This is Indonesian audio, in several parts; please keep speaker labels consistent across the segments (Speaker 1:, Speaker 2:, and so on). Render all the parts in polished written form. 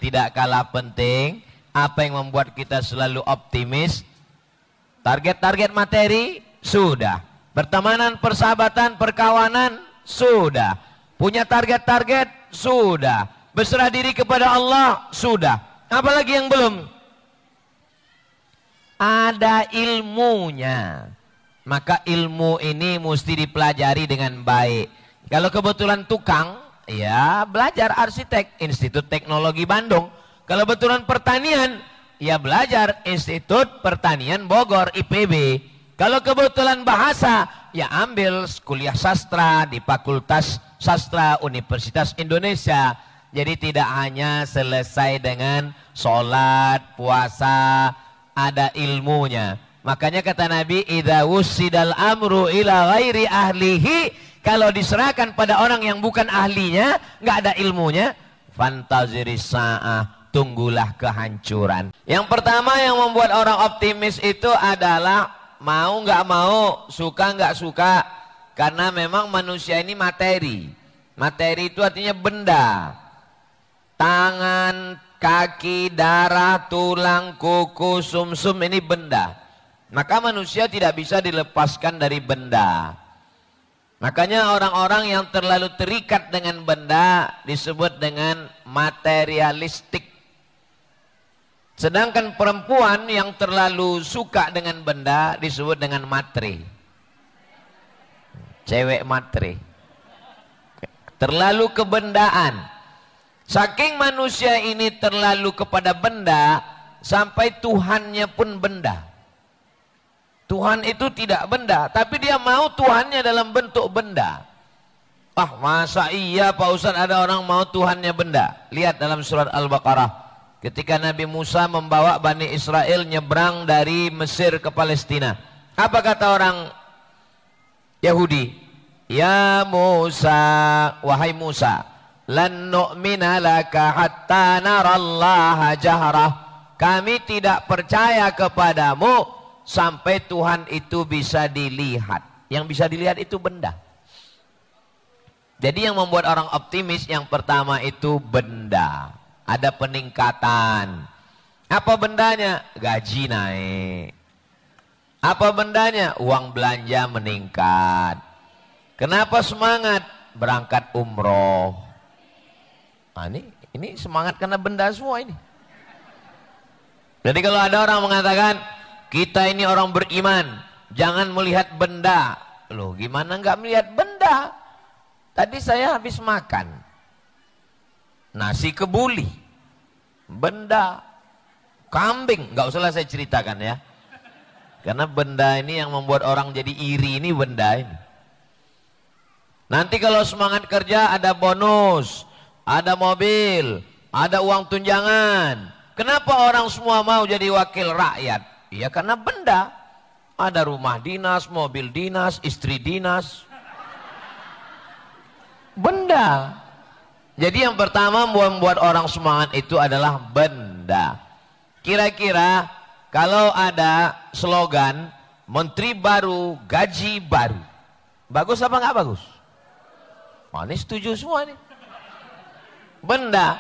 Speaker 1: tidak kalah penting, apa yang membuat kita selalu optimis? Target-target materi sudah, pertemanan, persahabatan, perkawanan sudah, punya target-target sudah, berserah diri kepada Allah sudah. Apalagi yang belum? Ada ilmunya. Maka ilmu ini mesti dipelajari dengan baik. Kalau kebetulan tukang, ya belajar arsitek, Institut Teknologi Bandung. Kalau kebetulan pertanian, ya belajar Institut Pertanian Bogor, IPB. Kalau kebetulan bahasa, ya ambil kuliah sastra di Fakultas Sastra Universitas Indonesia. Jadi tidak hanya selesai dengan sholat, puasa, ada ilmunya. Makanya kata Nabi, idza wussidal amru ila ghairi ahlihi, kalau diserahkan pada orang yang bukan ahlinya, nggak ada ilmunya, fantaziris sa'ah, tunggulah kehancuran. Yang pertama yang membuat orang optimis itu adalah mau nggak mau, suka nggak suka, karena memang manusia ini materi. Materi itu artinya benda. Tangan, kaki, darah, tulang, kuku, sumsum ini benda. Maka manusia tidak bisa dilepaskan dari benda. Makanya orang-orang yang terlalu terikat dengan benda disebut dengan materialistik. Sedangkan perempuan yang terlalu suka dengan benda disebut dengan matre. Cewek matre. Terlalu kebendaan. Saking manusia ini terlalu kepada benda, sampai Tuhannya pun benda. Tuhan itu tidak benda, tapi dia mau Tuhannya dalam bentuk benda. Ah, masa iya Pak Ustadz ada orang mau Tuhannya benda? Lihat dalam surat Al-Baqarah. Ketika Nabi Musa membawa Bani Israel nyebrang dari Mesir ke Palestina. Apa kata orang Yahudi? Ya Musa, wahai Musa, lan nu'mina laka hatta narallaha jahrah. Kami tidak percaya kepadamu sampai Tuhan itu bisa dilihat. Yang bisa dilihat itu benda. Jadi yang membuat orang optimis yang pertama itu benda. Ada peningkatan. Apa bendanya? Gaji naik. Apa bendanya? Uang belanja meningkat. Kenapa semangat? Berangkat umroh. Nah, ini semangat karena benda semua ini. Jadi kalau ada orang mengatakan kita ini orang beriman, jangan melihat benda. Loh, gimana nggak melihat benda? Tadi saya habis makan nasi kebuli, benda, kambing, nggak usah saya ceritakan ya. Karena benda ini yang membuat orang jadi iri, ini benda ini. Nanti kalau semangat kerja ada bonus, ada mobil, ada uang tunjangan. Kenapa orang semua mau jadi wakil rakyat? Ya karena benda. Ada rumah dinas, mobil dinas, istri dinas. Benda. Jadi yang pertama membuat orang semangat itu adalah benda. Kira-kira kalau ada slogan menteri baru, gaji baru, bagus apa nggak bagus? Oh, ini setuju semua nih. Benda.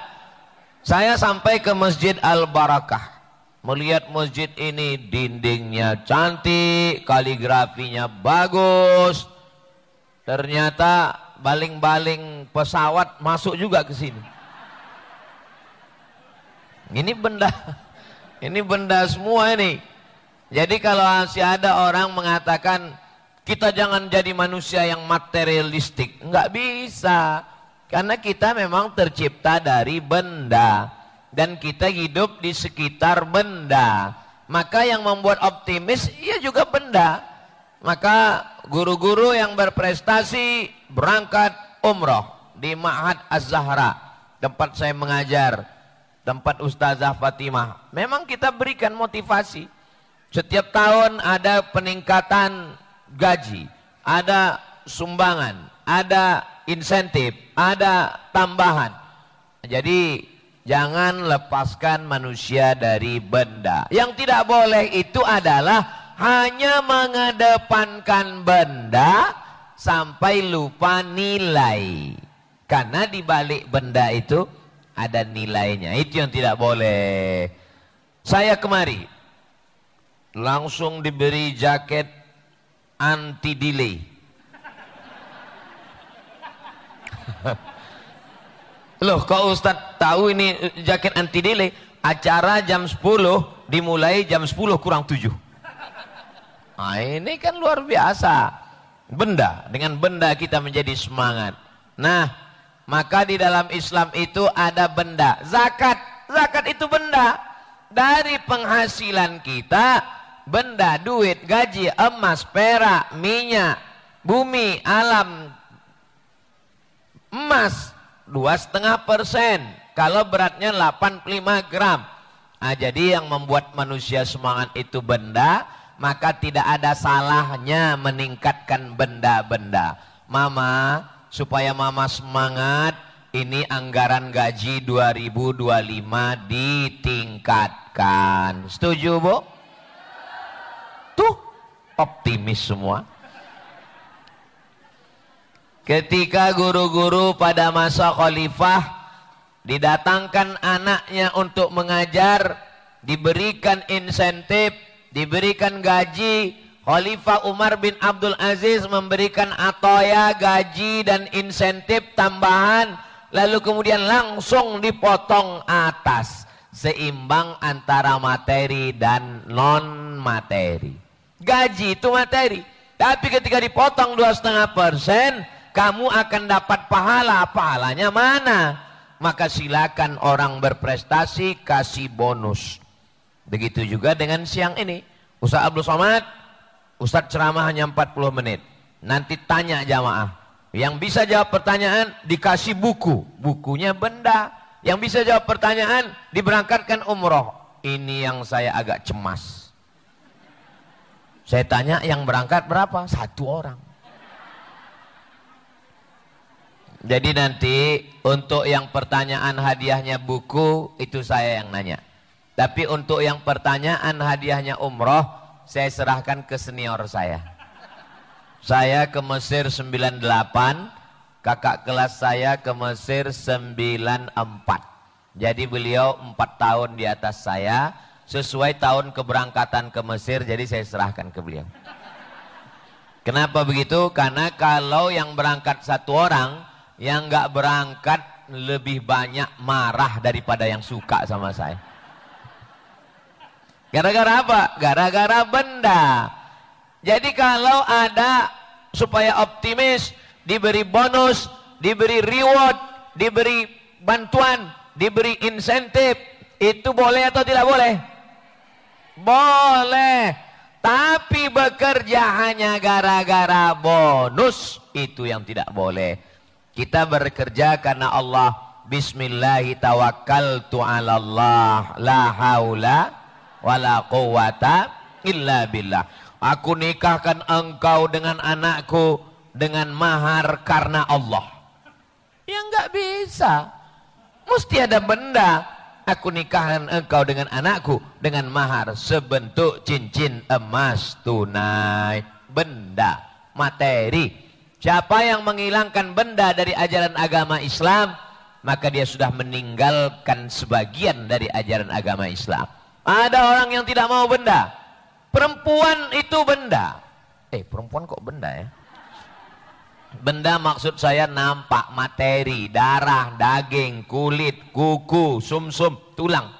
Speaker 1: Saya sampai ke Masjid Al-Barakah. Melihat masjid ini dindingnya cantik, kaligrafinya bagus. Ternyata baling-baling pesawat masuk juga ke sini. Ini benda. Ini benda semua ini. Jadi kalau masih ada orang mengatakan kita jangan jadi manusia yang materialistik, nggak bisa. Karena kita memang tercipta dari benda. Dan kita hidup di sekitar benda. Maka yang membuat optimis, ia juga benda. Maka guru-guru yang berprestasi berangkat umroh di Ma'had Az-Zahra, tempat saya mengajar, tempat Ustazah Fatimah. Memang kita berikan motivasi. Setiap tahun ada peningkatan gaji, ada sumbangan, ada insentif, ada tambahan. Jadi jangan lepaskan manusia dari benda. Yang tidak boleh itu adalah hanya mengedepankan benda sampai lupa nilai. Karena di balik benda itu ada nilainya. Itu yang tidak boleh. Saya kemari langsung diberi jaket anti delay. Loh, kok Ustadz tahu ini jaket anti delay? Acara jam 10 dimulai jam 10 kurang 7. Nah, ini kan luar biasa. Benda, dengan benda kita menjadi semangat. Nah, maka di dalam Islam itu ada benda. Zakat, zakat itu benda. Dari penghasilan kita, benda, duit, gaji, emas, perak, minyak, bumi, alam, emas 2,5%. Kalau beratnya 85 gram. Nah, jadi yang membuat manusia semangat itu benda, maka tidak ada salahnya meningkatkan benda-benda. Mama, supaya mama semangat, ini anggaran gaji 2025 ditingkatkan. Setuju, Bu? Tuh, optimis semua. Ketika guru-guru pada masa khalifah didatangkan anaknya untuk mengajar, diberikan insentif, diberikan gaji. Khalifah Umar bin Abdul Aziz memberikan atoya, gaji dan insentif tambahan, lalu kemudian langsung dipotong atas, seimbang antara materi dan non materi. Gaji itu materi, tapi ketika dipotong 2,5%, kamu akan dapat pahala. Pahalanya mana? Maka silakan orang berprestasi kasih bonus. Begitu juga dengan siang ini. Ustaz Abdul Somad, Ustaz ceramah hanya 40 menit. Nanti tanya jamaah. Yang bisa jawab pertanyaan dikasih buku. Bukunya benda. Yang bisa jawab pertanyaan diberangkatkan umroh. Ini yang saya agak cemas. Saya tanya yang berangkat berapa? 1 orang. Jadi nanti untuk yang pertanyaan hadiahnya buku, itu saya yang nanya. Tapi untuk yang pertanyaan hadiahnya umroh, saya serahkan ke senior saya. Saya ke Mesir 98, kakak kelas saya ke Mesir 94. Jadi beliau 4 tahun di atas saya, sesuai tahun keberangkatan ke Mesir, jadi saya serahkan ke beliau. Kenapa begitu? Karena kalau yang berangkat 1 orang, yang nggak berangkat lebih banyak marah daripada yang suka sama saya. Gara-gara apa? Gara-gara benda. Jadi kalau ada, supaya optimis, diberi bonus, diberi reward, diberi bantuan, diberi insentif, itu boleh atau tidak boleh? Boleh. Tapi bekerja hanya gara-gara bonus, itu yang tidak boleh. Kita bekerja karena Allah. Bismillahi tawakkaltu ala Allah, la haula wala quwata illa billah. Aku nikahkan engkau dengan anakku dengan mahar karena Allah. Ya enggak bisa. Mesti ada benda. Aku nikahkan engkau dengan anakku dengan mahar sebentuk cincin emas tunai. Benda, materi. Siapa yang menghilangkan benda dari ajaran agama Islam, maka dia sudah meninggalkan sebagian dari ajaran agama Islam. Ada orang yang tidak mau benda. Perempuan itu benda. Perempuan kok benda ya? Benda maksud saya nampak, materi, darah, daging, kulit, kuku, sumsum, tulang.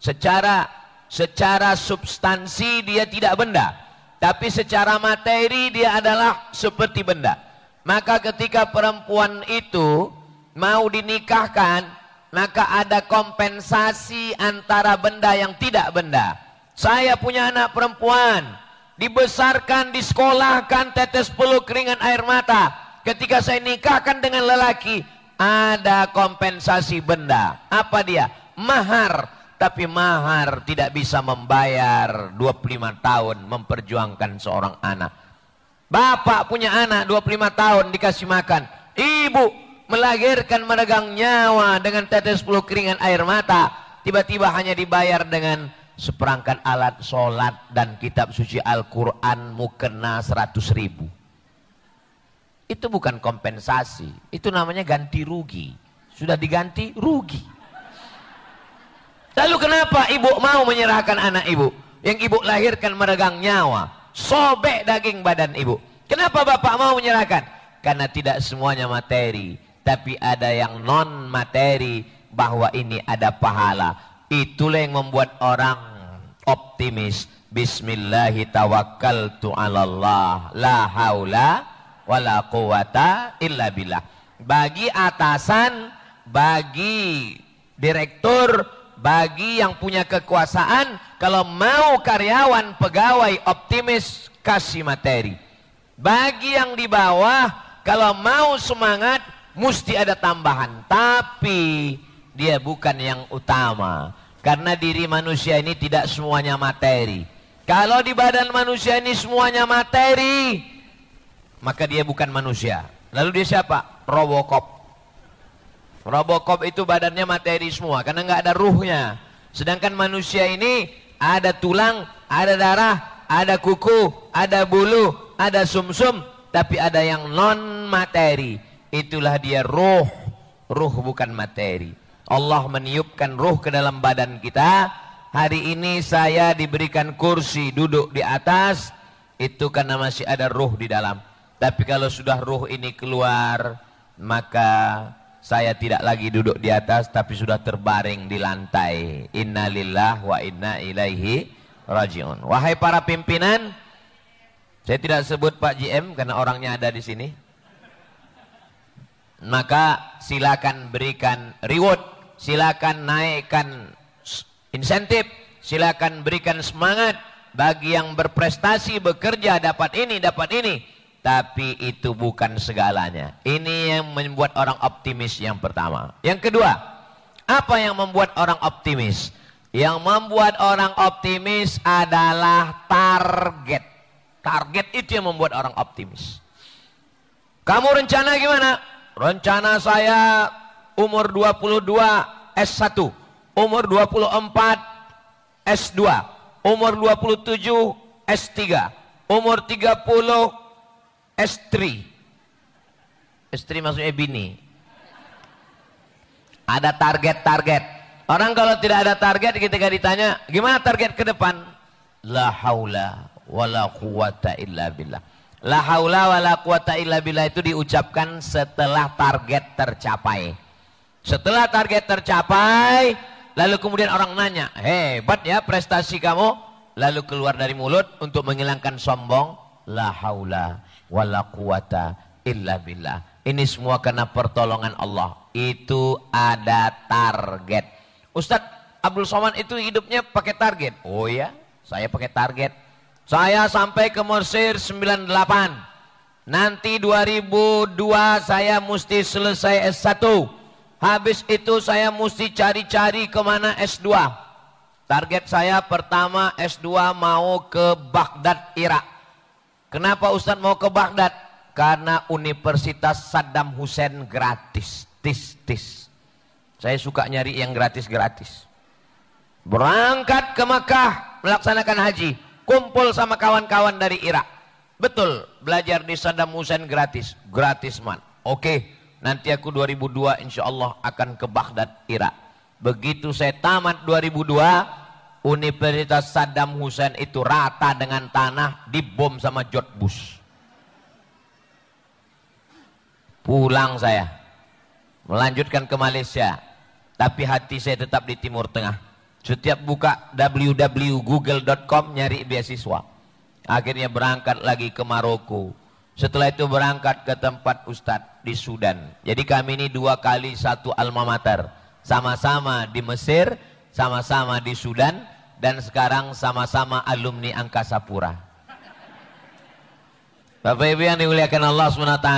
Speaker 1: Secara substansi dia tidak benda. Tapi secara materi dia adalah seperti benda. Maka ketika perempuan itu mau dinikahkan, maka ada kompensasi antara benda yang tidak benda. Saya punya anak perempuan, dibesarkan, disekolahkan, tetes peluk keringat air mata. Ketika saya nikahkan dengan lelaki, ada kompensasi benda. Apa dia? Mahar. Tapi mahar tidak bisa membayar 25 tahun memperjuangkan seorang anak. Bapak punya anak 25 tahun dikasih makan. Ibu melahirkan meregang nyawa dengan tetes peluk keringat air mata. Tiba-tiba hanya dibayar dengan seperangkat alat sholat dan kitab suci Al-Quran mukena 100.000. Itu bukan kompensasi. Itu namanya ganti rugi. Sudah diganti rugi. Lalu kenapa ibu mau menyerahkan anak ibu? Yang ibu lahirkan meregang nyawa, sobek daging badan ibu. Kenapa bapak mau menyerahkan? Karena tidak semuanya materi, tapi ada yang non materi, bahwa ini ada pahala. Itulah yang membuat orang optimis. Bismillahi tawakkaltu 'alallah, la haula wala quwata illa billah. Bagi atasan, bagi direktur, bagi yang punya kekuasaan, kalau mau karyawan pegawai optimis, kasih materi. Bagi yang di bawah, kalau mau semangat, mesti ada tambahan. Tapi dia bukan yang utama, karena diri manusia ini tidak semuanya materi. Kalau di badan manusia ini semuanya materi, maka dia bukan manusia. Lalu dia siapa? Robocop. Robocop itu badannya materi semua, karena nggak ada ruhnya. Sedangkan manusia ini ada tulang, ada darah, ada kuku, ada bulu, ada sumsum, tapi ada yang non materi. Itulah dia ruh. Ruh bukan materi. Allah meniupkan ruh ke dalam badan kita. Hari ini saya diberikan kursi duduk di atas, itu karena masih ada ruh di dalam. Tapi kalau sudah ruh ini keluar, maka saya tidak lagi duduk di atas, tapi sudah terbaring di lantai. Innalillah wa inna ilaihi rajiun. Wahai para pimpinan, saya tidak sebut Pak JM karena orangnya ada di sini. Maka silakan berikan reward, silakan naikkan insentif, silakan berikan semangat bagi yang berprestasi, bekerja, dapat ini, dapat ini. Tapi itu bukan segalanya. Ini yang membuat orang optimis yang pertama. Yang kedua, apa yang membuat orang optimis? Yang membuat orang optimis adalah target. Target itu yang membuat orang optimis. Kamu rencana gimana? Rencana saya umur 22 S1, umur 24 S2, umur 27 S3, umur 30 S3. S3 maksudnya bini. Ada target-target. Orang kalau tidak ada target, ketika ditanya gimana target ke depan, la haula wala quwata illa billah. La haula wala quwata illa billah itu diucapkan setelah target tercapai. Setelah target tercapai, lalu kemudian orang nanya, hebat ya prestasi kamu. Lalu keluar dari mulut untuk menghilangkan sombong, la haula wala quwata illa billah. Ini semua karena pertolongan Allah. Itu ada target. Ustadz Abdul Somad itu hidupnya pakai target. Oh ya, saya pakai target. Saya sampai ke Mesir 98. Nanti 2002 saya mesti selesai S1. Habis itu saya mesti cari-cari kemana S2. Target saya pertama S2 mau ke Baghdad, Irak. Kenapa Ustadz mau ke Baghdad? Karena Universitas Saddam Hussein gratis. Saya suka nyari yang gratis-gratis. Berangkat ke Makkah melaksanakan haji, kumpul sama kawan-kawan dari Irak. Betul, belajar di Saddam Hussein gratis. Gratis man. Oke, nanti aku 2002 insya Allah akan ke Baghdad, Irak. Begitu saya tamat 2002, Universitas Saddam Hussein itu rata dengan tanah, dibom sama George Bush. Pulang saya, melanjutkan ke Malaysia, tapi hati saya tetap di Timur Tengah. Setiap buka www.google.com nyari beasiswa. Akhirnya berangkat lagi ke Maroko. Setelah itu berangkat ke tempat Ustadz di Sudan. Jadi kami ini 2 kali 1 alma mater. Sama-sama di Mesir, sama-sama di Sudan, dan sekarang sama-sama alumni Angkasa Pura. Bapak Ibu yang dimuliakan Allah SWT,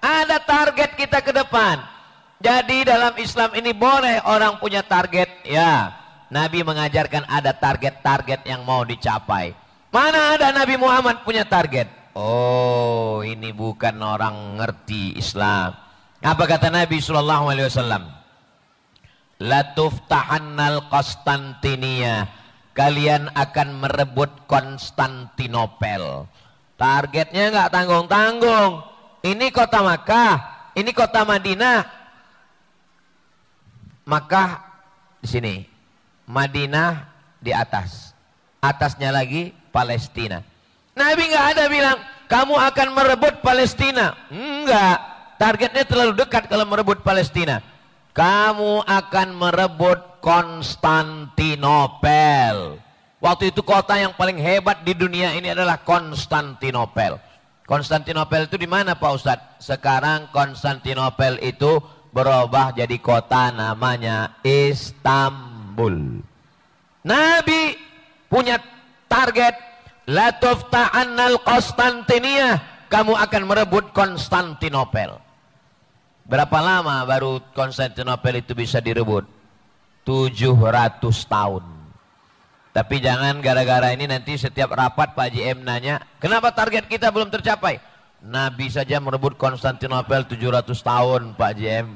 Speaker 1: ada target kita ke depan. Jadi dalam Islam ini boleh orang punya target. Ya, Nabi mengajarkan ada target-target yang mau dicapai. Mana ada Nabi Muhammad punya target? Oh, ini bukan orang ngerti Islam. Apa kata Nabi SAW? Latuftahannal Konstantinia, kalian akan merebut Konstantinopel. Targetnya nggak tanggung-tanggung. Ini kota Makkah, ini kota Madinah. Makkah di sini, Madinah di atas, atasnya lagi Palestina. Nabi nggak ada bilang kamu akan merebut Palestina. Enggak, targetnya terlalu dekat kalau merebut Palestina. Kamu akan merebut Konstantinopel. Waktu itu kota yang paling hebat di dunia ini adalah Konstantinopel. Konstantinopel itu di mana Pak Ustadz? Sekarang Konstantinopel itu berubah jadi kota namanya Istanbul. Nabi punya target, la tufta'annal Konstantiniyah, kamu akan merebut Konstantinopel. Berapa lama baru Konstantinopel itu bisa direbut? 700 tahun. Tapi jangan gara-gara ini nanti setiap rapat Pak JM nanya, kenapa target kita belum tercapai? Nabi saja merebut Konstantinopel 700 tahun Pak JM.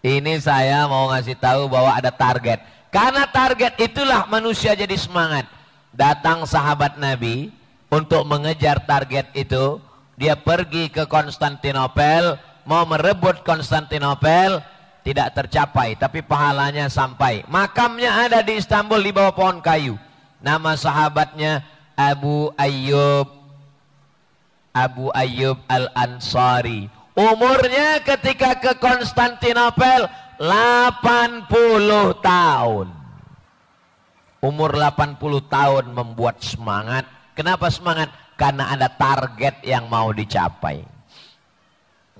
Speaker 1: Ini saya mau ngasih tahu bahwa ada target. Karena target itulah manusia jadi semangat. Datang sahabat Nabi untuk mengejar target itu. Dia pergi ke Konstantinopel, mau merebut Konstantinopel, tidak tercapai, tapi pahalanya sampai. Makamnya ada di Istanbul di bawah pohon kayu. Nama sahabatnya Abu Ayyub Al-Ansari. Umurnya ketika ke Konstantinopel 80 tahun. Umur 80 tahun membuat semangat. Kenapa semangat? Karena ada target yang mau dicapai.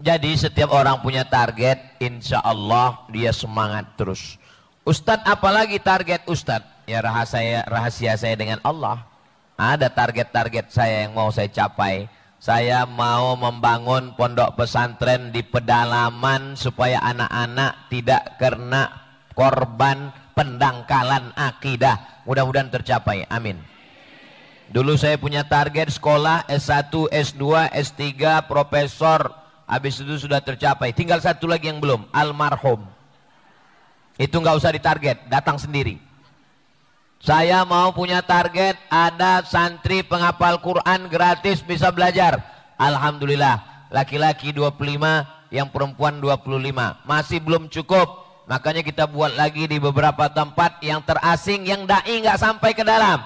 Speaker 1: Jadi setiap orang punya target, insya Allah dia semangat terus. Ustadz, apalagi target Ustadz? Ya rahasia saya dengan Allah. Ada target-target saya yang mau saya capai. Saya mau membangun pondok pesantren di pedalaman supaya anak-anak tidak kena korban pendangkalan akidah. Mudah-mudahan tercapai, amin. Dulu saya punya target sekolah S1, S2, S3, profesor. Habis itu sudah tercapai. Tinggal satu lagi yang belum, almarhum. Itu nggak usah ditarget, datang sendiri. Saya mau punya target ada santri penghafal Quran gratis bisa belajar. Alhamdulillah, laki-laki 25, yang perempuan 25. Masih belum cukup, makanya kita buat lagi di beberapa tempat yang terasing, yang dai nggak sampai ke dalam.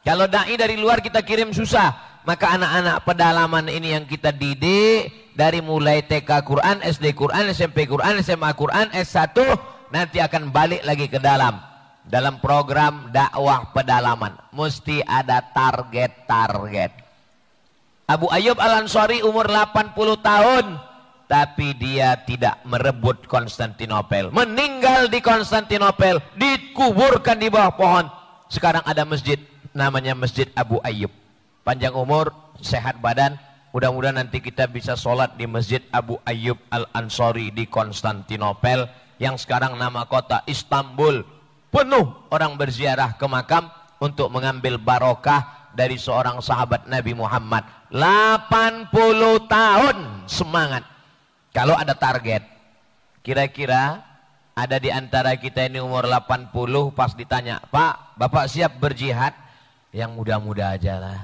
Speaker 1: Kalau dai dari luar kita kirim susah, maka anak-anak pedalaman ini yang kita didik dari mulai TK Quran, SD Quran, SMP Quran, SMA Quran, S1 nanti akan balik lagi ke dalam program dakwah pedalaman. Mesti ada target-target. Abu Ayyub Al-Ansari umur 80 tahun, tapi dia tidak merebut Konstantinopel. Meninggal di Konstantinopel, dikuburkan di bawah pohon. Sekarang ada masjid, namanya Masjid Abu Ayyub. Panjang umur, sehat badan. Mudah-mudahan nanti kita bisa sholat di Masjid Abu Ayyub Al-Ansari di Konstantinopel, yang sekarang nama kota Istanbul. Penuh orang berziarah ke makam untuk mengambil barokah dari seorang sahabat Nabi Muhammad. 80 tahun semangat. Kalau ada target, kira-kira ada di antara kita ini umur 80 pas ditanya, Pak, Bapak siap berjihad? Yang muda-muda aja lah.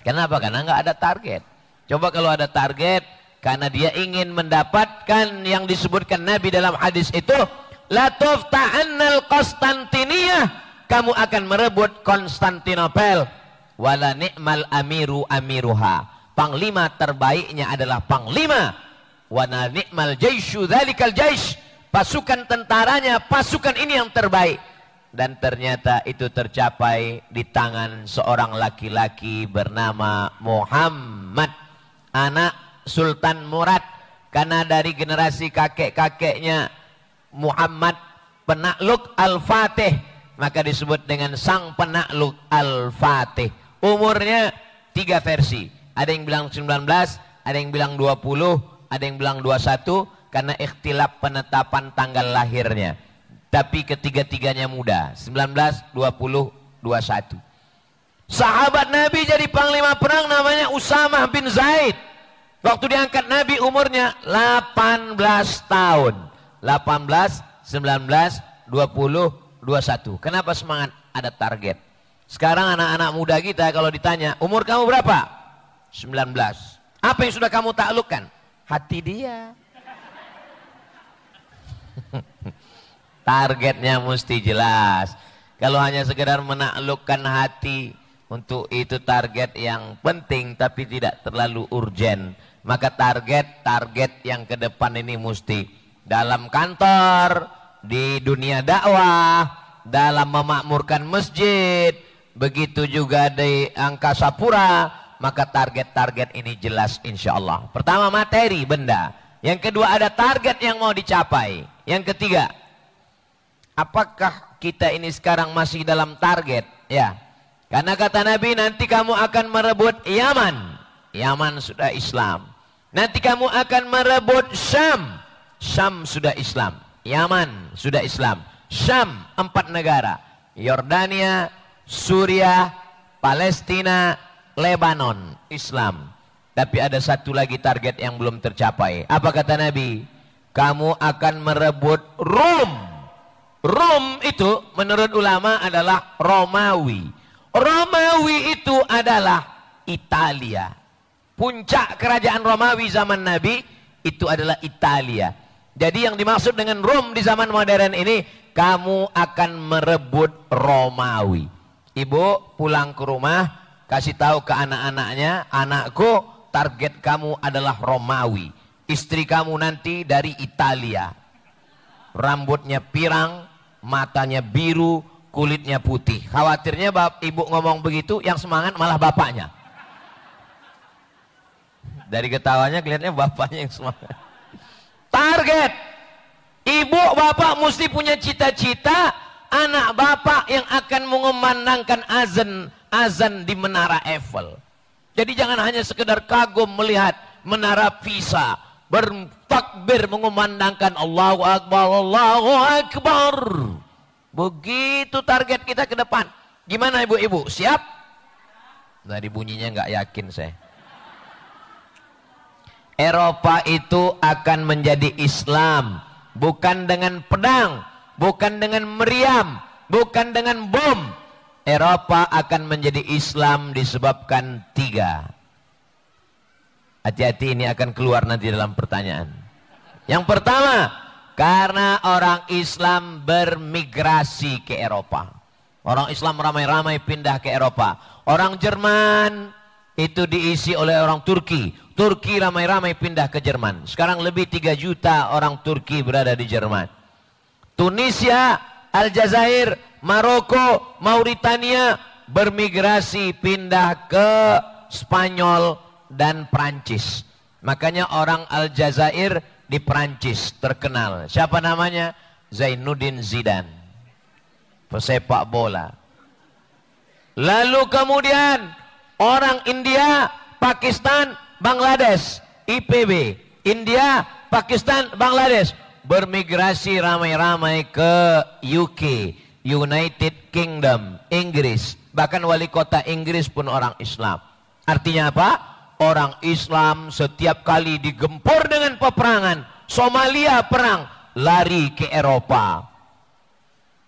Speaker 1: Kenapa? Karena nggak ada target. Coba kalau ada target, karena dia ingin mendapatkan yang disebutkan Nabi dalam hadis itu, la tufta'annal Konstantiniyah, kamu akan merebut Konstantinopel. Wala ni'mal amiru amiruha, panglima terbaiknya adalah panglima. Wala ni'mal jaisyu dzalikal jaish, pasukan tentaranya pasukan ini yang terbaik. Dan ternyata itu tercapai di tangan seorang laki-laki bernama Muhammad, anak Sultan Murad. Karena dari generasi kakek-kakeknya Muhammad penakluk Al-Fatih, maka disebut dengan sang penakluk Al-Fatih. Umurnya 3 versi. Ada yang bilang 19, ada yang bilang 20, ada yang bilang 21, karena ikhtilaf penetapan tanggal lahirnya. Tapi ketiga-tiganya muda, 19, 20, 21. Sahabat Nabi jadi panglima perang namanya Usamah bin Zaid. Waktu diangkat Nabi umurnya 18 tahun. 18, 19, 20, 21. Kenapa semangat? Ada target. Sekarang anak-anak muda kita kalau ditanya, umur kamu berapa? 19. Apa yang sudah kamu taklukkan? Hati dia. Targetnya mesti jelas. Kalau hanya sekedar menaklukkan hati, untuk itu target yang penting tapi tidak terlalu urgen. Maka target yang ke depan ini mesti dalam kantor, di dunia dakwah, dalam memakmurkan masjid, begitu juga di angkasa pura. Maka target-target ini jelas insya Allah. Pertama materi, benda. Yang kedua ada target yang mau dicapai. Yang ketiga, apakah kita ini sekarang masih dalam target? Ya, karena kata Nabi, nanti kamu akan merebut Yaman. Yaman sudah Islam. Nanti kamu akan merebut Syam. Syam sudah Islam. Yaman sudah Islam. Syam 4 negara. Yordania, Suriah, Palestina, Lebanon, Islam. Tapi ada satu lagi target yang belum tercapai. Apa kata Nabi? Kamu akan merebut Rom. Rom itu menurut ulama adalah Romawi. Romawi itu adalah Italia. Puncak kerajaan Romawi zaman Nabi itu adalah Italia. Jadi yang dimaksud dengan Rom di zaman modern ini, kamu akan merebut Romawi. Ibu pulang ke rumah, kasih tahu ke anak-anaknya, anakku, target kamu adalah Romawi. Istri kamu nanti dari Italia. Rambutnya pirang, matanya biru, kulitnya putih. Khawatirnya ibu ngomong begitu, yang semangat malah bapaknya. Dari ketawanya kelihatannya bapaknya yang semangat. Target. Ibu bapak mesti punya cita-cita anak bapak yang akan mengumandangkan azan di Menara Eiffel. Jadi jangan hanya sekedar kagum melihat Menara Pisa, bertakbir mengumandangkan Allahu Akbar, Allahu Akbar. Begitu target kita ke depan. Gimana ibu-ibu? Siap? Dari bunyinya nggak yakin saya. Eropa itu akan menjadi Islam, bukan dengan pedang, bukan dengan meriam, bukan dengan bom. Eropa akan menjadi Islam disebabkan 3. Hati-hati, ini akan keluar nanti dalam pertanyaan. Yang pertama, karena orang Islam bermigrasi ke Eropa. Orang Islam ramai-ramai pindah ke Eropa. Orang Jerman itu diisi oleh orang Turki. Turki ramai-ramai pindah ke Jerman. Sekarang lebih 3 juta orang Turki berada di Jerman. Tunisia, Aljazair, Maroko, Mauritania bermigrasi pindah ke Spanyol dan Prancis. Makanya orang Aljazair di Prancis terkenal. Siapa namanya? Zainuddin Zidane, pesepak bola. Lalu kemudian orang India, Pakistan, Bangladesh, IPB, India, Pakistan, Bangladesh bermigrasi ramai-ramai ke UK, United Kingdom, Inggris. Bahkan wali kota Inggris pun orang Islam. Artinya apa? Orang Islam setiap kali digempur dengan peperangan, Somalia perang, lari ke Eropa.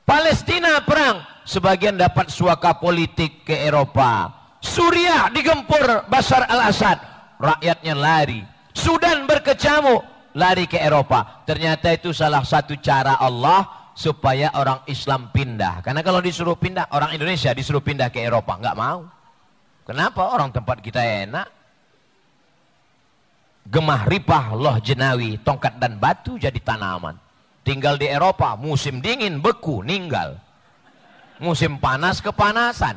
Speaker 1: Palestina perang, sebagian dapat suaka politik ke Eropa. Suriah digempur Bashar al-Assad, rakyatnya lari. Sudan berkecamuk, lari ke Eropa. Ternyata itu salah satu cara Allah supaya orang Islam pindah. Karena kalau disuruh pindah, orang Indonesia disuruh pindah ke Eropa, nggak mau. Kenapa? Orang tempat kita enak. Gemah ripah loh jenawi, tongkat dan batu jadi tanaman. Tinggal di Eropa, musim dingin beku, ninggal. Musim panas kepanasan.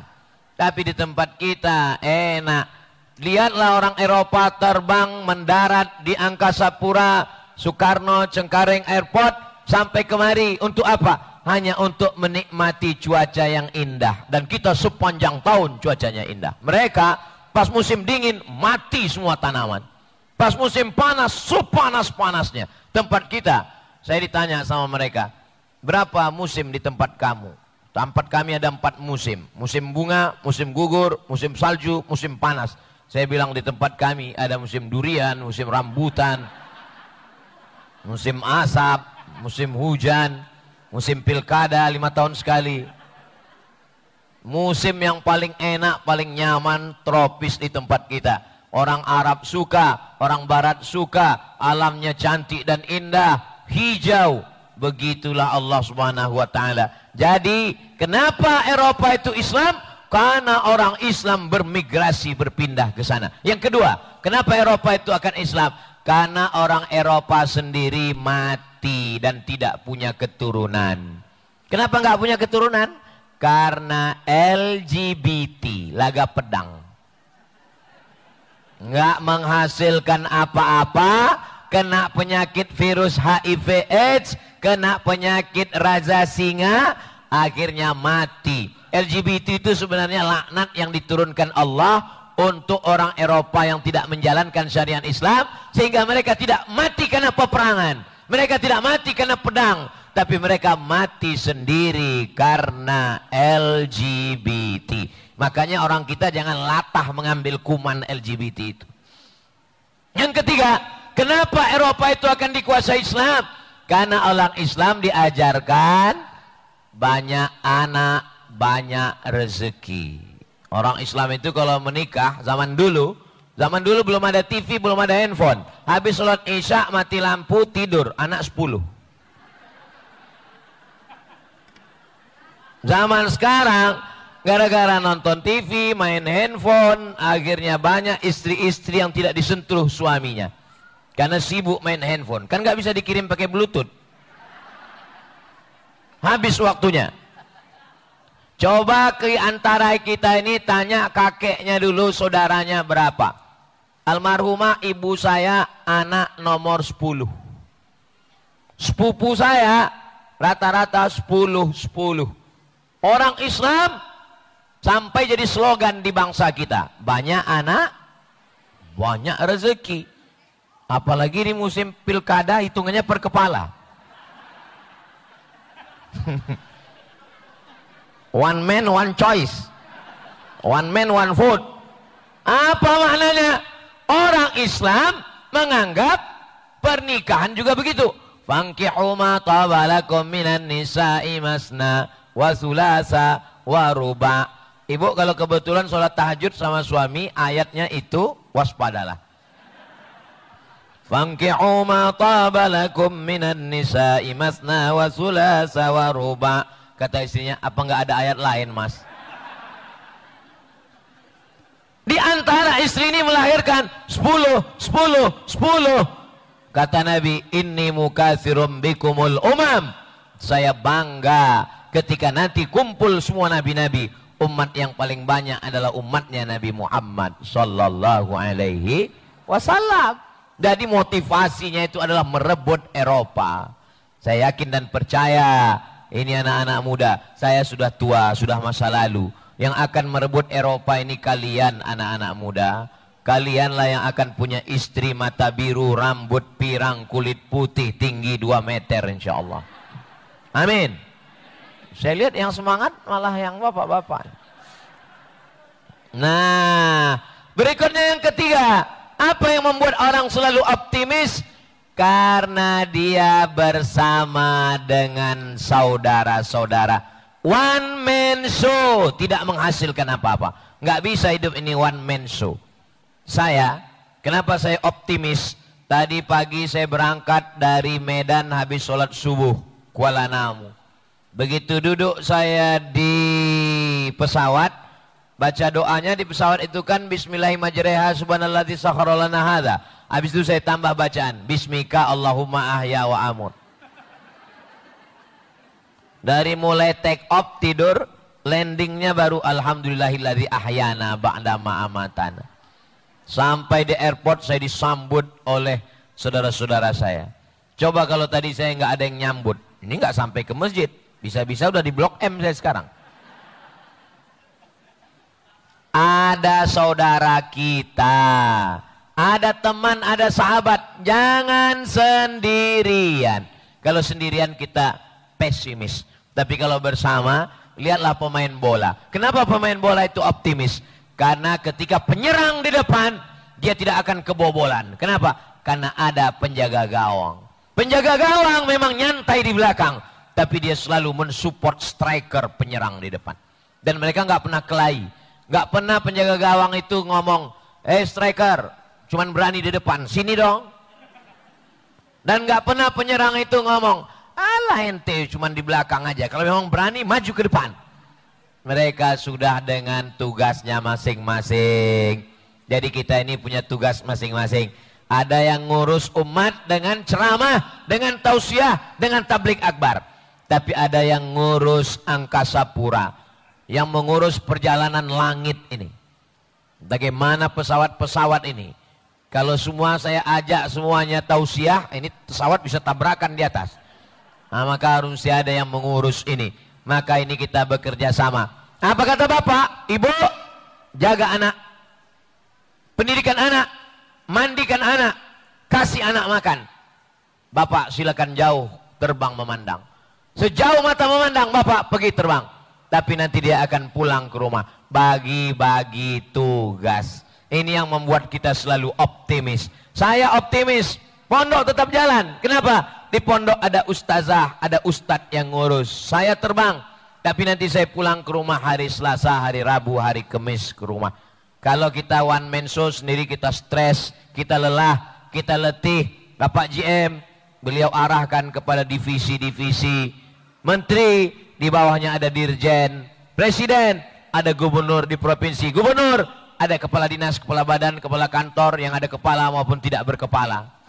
Speaker 1: Tapi di tempat kita enak. Lihatlah orang Eropa terbang mendarat di Angkasa Pura, Soekarno, Cengkareng Airport sampai kemari. Untuk apa? Hanya untuk menikmati cuaca yang indah. Dan kita sepanjang tahun cuacanya indah. Mereka pas musim dingin mati semua tanaman. Pas musim panas, sepanas-panasnya. Tempat kita, saya ditanya sama mereka, berapa musim di tempat kamu? Tempat kami ada 4 musim. Musim bunga, musim gugur, musim salju, musim panas. Saya bilang di tempat kami ada musim durian, musim rambutan, musim asap, musim hujan, musim pilkada 5 tahun sekali. Musim yang paling enak, paling nyaman, tropis di tempat kita. Orang Arab suka, orang Barat suka, alamnya cantik dan indah, hijau, Begitulah Allah Subhanahu wa taala. Jadi, kenapa Eropa itu Islam? Karena orang Islam bermigrasi, berpindah ke sana. Yang kedua, kenapa Eropa itu akan Islam? Karena orang Eropa sendiri mati dan tidak punya keturunan. Kenapa nggak punya keturunan? Karena LGBT, laga pedang. Nggak menghasilkan apa-apa, kena penyakit virus HIV AIDS, kena penyakit raza singa, akhirnya mati. LGBT itu sebenarnya laknat yang diturunkan Allah untuk orang Eropa yang tidak menjalankan syariat Islam, sehingga mereka tidak mati karena peperangan, mereka tidak mati karena pedang, tapi mereka mati sendiri karena LGBT. Makanya orang kita jangan latah mengambil kuman LGBT itu. Yang ketiga, kenapa Eropa itu akan dikuasai Islam? Karena orang Islam diajarkan banyak anak, banyak rezeki. Orang Islam itu kalau menikah zaman dulu belum ada TV, belum ada handphone. Habis sholat Isya mati lampu, tidur, anak 10. Zaman sekarang gara-gara nonton TV, main handphone, akhirnya banyak istri-istri yang tidak disentuh suaminya karena sibuk main handphone. Kan nggak bisa dikirim pakai Bluetooth. Habis waktunya. Coba ke antara kita ini tanya kakeknya dulu, saudaranya berapa. Almarhumah ibu saya anak nomor 10. Sepupu saya rata-rata 10. Orang Islam sampai jadi slogan di bangsa kita. Banyak anak, banyak rezeki. Apalagi di musim pilkada hitungannya per kepala. One man, one choice. One man, one vote. Apa maknanya? Orang Islam menganggap pernikahan juga begitu. Fankihu ma tabalakum minan nisa'i masna wa thulatha wa ruba'. Ibu kalau kebetulan sholat tahajud sama suami, ayatnya itu waspadalah. Fankihu ma tabalakum minan nisa'i masna wa thulatha wa ruba'. Kata istrinya, apa enggak ada ayat lain, Mas? Di antara istri ini melahirkan 10. Kata Nabi, inni mukatsirum bikumul umam. Saya bangga ketika nanti kumpul semua nabi-nabi. Umat yang paling banyak adalah umatnya Nabi Muhammad sallallahu alaihi wasallam. Jadi motivasinya itu adalah merebut Eropa. Saya yakin dan percaya ini anak-anak muda. Saya sudah tua, sudah masa lalu. Yang akan merebut Eropa ini kalian anak-anak muda. Kalianlah yang akan punya istri mata biru, rambut pirang, kulit putih, tinggi 2 meter insya Allah. Amin. Saya lihat yang semangat malah yang bapak-bapak. Nah, berikutnya yang ketiga. Apa yang membuat orang selalu optimis? Karena dia bersama dengan saudara-saudara. One man show tidak menghasilkan apa-apa. Nggak bisa hidup ini one man show. Kenapa saya optimis? Tadi pagi saya berangkat dari Medan habis sholat subuh, Kuala Namu. Begitu duduk saya di pesawat, baca doanya di pesawat itu kan Bismillahirrahmanirrahim, subhanalladzi sakhkhara lana hadza. Habis itu saya tambah bacaan, Bismika Allahumma ahya wa amut. Dari mulai take off tidur, landingnya baru alhamdulillahilladzi ahyana ba'da ma amatana. Sampai di airport saya disambut oleh saudara-saudara saya. Coba kalau tadi saya nggak ada yang nyambut, ini nggak sampai ke masjid. Bisa-bisa udah di Blok M saya sekarang. Ada saudara kita, ada teman, ada sahabat. Jangan sendirian. Kalau sendirian kita pesimis. Tapi kalau bersama, lihatlah pemain bola. Kenapa pemain bola itu optimis? Karena ketika penyerang di depan, dia tidak akan kebobolan. Kenapa? Karena ada penjaga gawang. Penjaga gawang memang nyantai di belakang, tapi dia selalu mensupport striker penyerang di depan. Dan mereka nggak pernah kelahi. Nggak pernah penjaga gawang itu ngomong, striker, cuman berani di depan, sini dong. Dan nggak pernah penyerang itu ngomong, Alah ente cuman di belakang aja. Kalau memang berani maju ke depan. Mereka sudah dengan tugasnya masing-masing. Jadi kita ini punya tugas masing-masing. Ada yang ngurus umat dengan ceramah, dengan tausiah, dengan tablik akbar. Tapi ada yang ngurus angkasa pura, yang mengurus perjalanan langit ini. Bagaimana pesawat-pesawat ini? Kalau semua saya ajak semuanya tausiah, ini pesawat bisa tabrakan di atas. Nah, maka harus ada yang mengurus ini. Maka ini kita bekerja sama. Apa kata bapak? Ibu, jaga anak. Pendidikan anak. Mandikan anak. Kasih anak makan. Bapak silakan jauh terbang memandang. Sejauh mata memandang, bapak pergi terbang. Tapi nanti dia akan pulang ke rumah. Bagi-bagi tugas. Ini yang membuat kita selalu optimis. Saya optimis. Pondok tetap jalan. Kenapa? Di pondok ada ustazah, ada ustadz yang ngurus. Saya terbang, tapi nanti saya pulang ke rumah hari Selasa, hari Rabu, hari Kamis ke rumah. Kalau kita one man show sendiri, kita stres, kita lelah, kita letih. Bapak GM, beliau arahkan kepada divisi-divisi. Menteri, di bawahnya ada dirjen. Presiden, ada gubernur di provinsi. Gubernur, ada kepala dinas, kepala badan, kepala kantor yang ada kepala maupun tidak berkepala.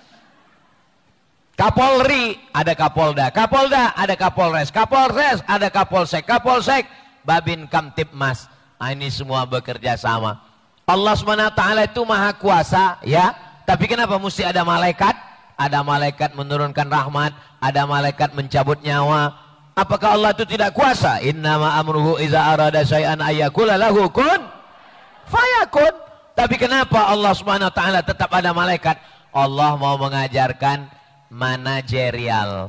Speaker 1: Kapolri, ada Kapolda, Kapolda, ada Kapolres, Kapolres, ada Kapolsek, Kapolsek, Babin Kamtibmas. Nah, ini semua bekerja sama. Allah SWT itu maha kuasa, ya. Tapi kenapa mesti ada malaikat? Ada malaikat menurunkan rahmat, ada malaikat mencabut nyawa. Apakah Allah itu tidak kuasa? Innama amruhu iza arada syai'an ayyakula lahu kun fayakun. Tapi kenapa Allah SWT tetap ada malaikat? Allah mau mengajarkan manajerial,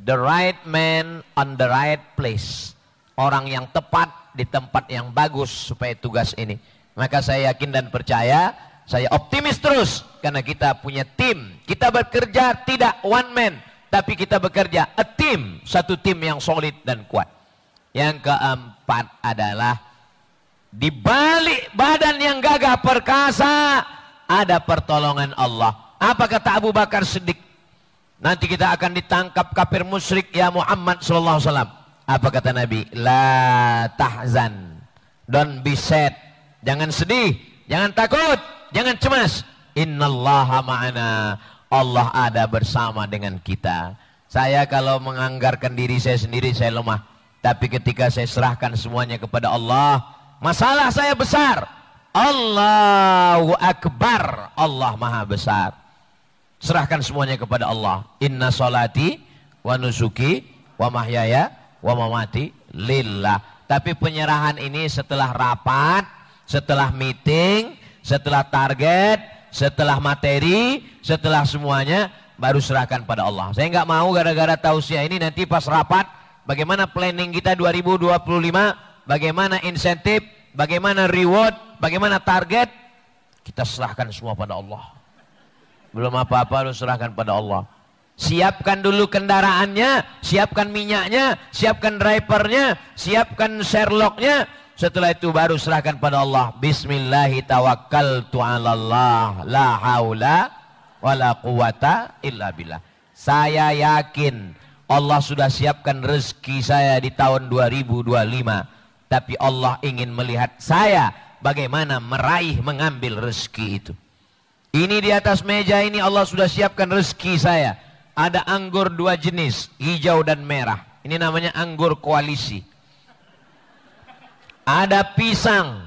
Speaker 1: the right man on the right place, orang yang tepat di tempat yang bagus supaya tugas ini. Maka saya yakin dan percaya, saya optimis terus karena kita punya tim. Kita bekerja tidak one man, tapi kita bekerja a team, satu tim yang solid dan kuat. Yang keempat adalah di balik badan yang gagah perkasa ada pertolongan Allah. Apa kata Abu Bakar Siddiq? Nanti kita akan ditangkap kafir musyrik ya Muhammad sallallahu alaihi wasallam. Apa kata Nabi? La tahzan. Don't be sad. Jangan sedih, jangan takut, jangan cemas. Innallaha ma'ana. Allah ada bersama dengan kita. Saya kalau menganggarkan diri saya sendiri saya lemah. Tapi ketika saya serahkan semuanya kepada Allah, masalah saya besar. Allahu Akbar. Allah Maha Besar. Serahkan semuanya kepada Allah. Inna salati wa nusuki wa mahyaya wa mamati lillah. Tapi penyerahan ini setelah rapat, setelah meeting, setelah target, setelah materi, setelah semuanya baru serahkan pada Allah. Saya nggak mau gara-gara tausiah ini nanti pas rapat bagaimana planning kita 2025, bagaimana insentif, bagaimana reward, bagaimana target, kita serahkan semua pada Allah. Belum apa-apa harus serahkan pada Allah. Siapkan dulu kendaraannya, siapkan minyaknya, siapkan drivernya, siapkan Sherlocknya. Setelah itu baru serahkan pada Allah. Bismillahi tawakkaltu 'alallah, la haula wala quwata illa billah. Saya yakin Allah sudah siapkan rezeki saya di tahun 2025. Tapi Allah ingin melihat saya bagaimana meraih mengambil rezeki itu. Ini di atas meja ini Allah sudah siapkan rezeki saya. Ada anggur dua jenis, hijau dan merah. Ini namanya anggur koalisi. Ada pisang,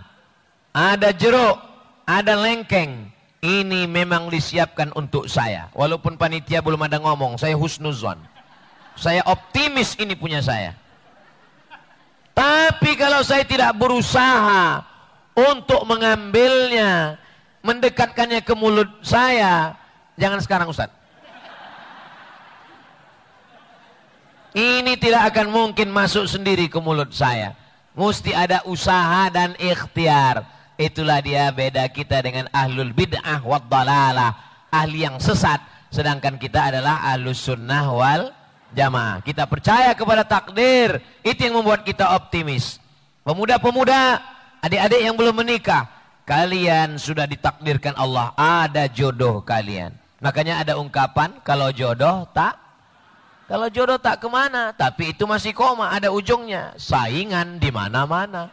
Speaker 1: ada jeruk, ada lengkeng. Ini memang disiapkan untuk saya. Walaupun panitia belum ada ngomong, saya husnuzon. Saya optimis ini punya saya. Tapi kalau saya tidak berusaha untuk mengambilnya, mendekatkannya ke mulut saya, jangan sekarang Ustaz. Ini tidak akan mungkin masuk sendiri ke mulut saya. Mesti ada usaha dan ikhtiar. Itulah dia beda kita dengan ahlul bid'ah wad dalalah, ahli yang sesat, sedangkan kita adalah ahlus sunnah wal jamaah. Kita percaya kepada takdir. Itu yang membuat kita optimis. Pemuda-pemuda, adik-adik yang belum menikah, kalian sudah ditakdirkan Allah, ada jodoh kalian. Makanya ada ungkapan, kalau jodoh tak Kalau jodoh tak kemana, tapi itu masih koma, ada ujungnya. Saingan di mana-mana.